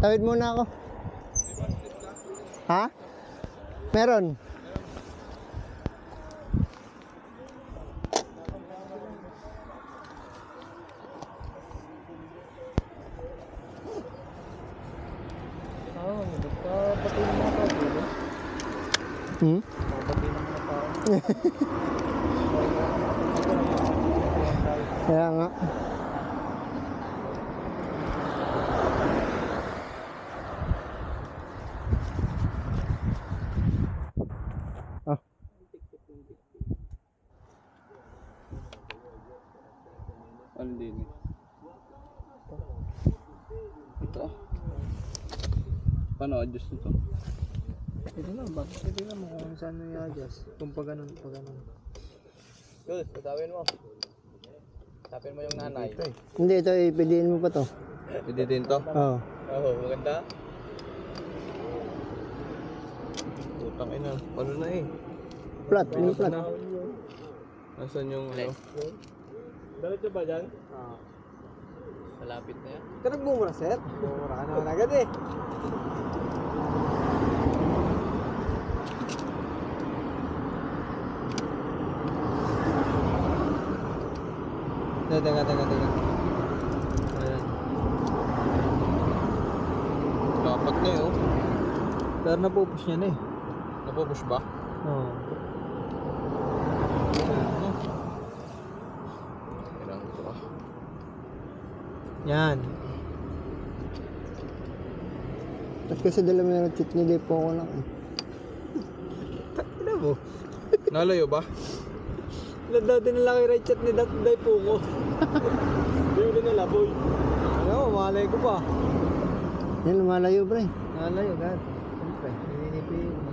Tawid muna ako. Ha? Meron. Pati ng mga tao dito. Pati ng mga tao. Kaya nga. Ah. Ano din eh? Ito. Paano adjust nito? Ito na ba? Ito na mo kung saan na i-adjust. Kung pa ganun, pa ganun. Good, patawin mo. Tapin mo yung nanay. Hindi, ito ipiliin mo pa to. Pwede din to? Oo. Oo, maganda. Putang ina, paano na eh? Flat, yung flat. Nasaan yung ano? Diretso ba dyan? Malapit na yan. Ito nagmumura, sir. Mumura ka naman agad eh. Teka. Ayan. Dapat na eh oh. Pero napupush niya na eh. Napupush ba? Oo. Kailangan ito ah. Yan. At kasi dala mo yung cheat ni Depo ko lang eh. Ano mo? Nalayo ba? Ilan daw din nalaki right chat ni Day Puko. Hindi ko nila, boy. Ano, malay ko pa. Yan, lumalayo pre. Nalayo, God. Siyempre, hininipin mo.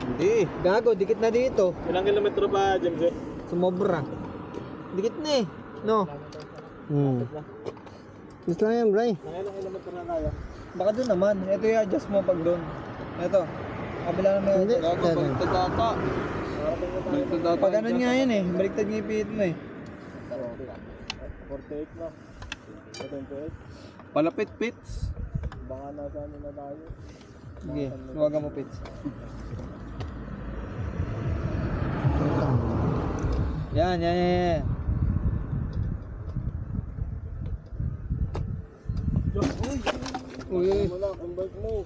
Hindi. Gago, dikit na dito. Ilang kilometro ba, James? Sumobra. Dikit na eh. No? Gusto lang yan, Bray. Ilang kilometro na kaya? Baka doon naman. Ito yung adjust mo pag doon. Ito. Kabila naman yung Hindi. adjust. Gago, baliktad ata. Baliktad ata. Pag ganun nga yan eh. Baliktad nga yung pihit mo eh. 48 na. 78. Palapit pits. Baka nasa ano na tayo. Sige, suwagan mo pits. Yan. Uy. Wala, ang bike mo.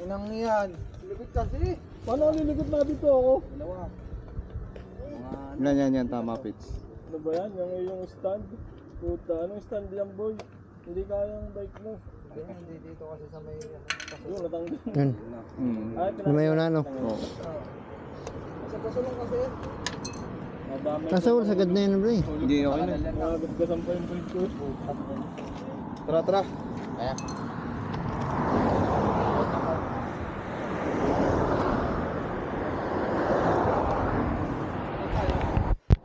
Inang yan. Likod kasi. Paano lilikot na dito ako? Dalawa. Yan, tama pits. Ano ba yan? Yung stand? Puta, anong stand yan boy? Hindi kaya yung bike mo. Hindi dito kasi sa may Yung natanggal. Yan. Ay, Lumayo na ano. Sa pasulong kasi. Madami. Nasa wala sagad na yan, Bray. Hindi, okay na. Nagagasan pa yung bike ko. Tara. Ayan.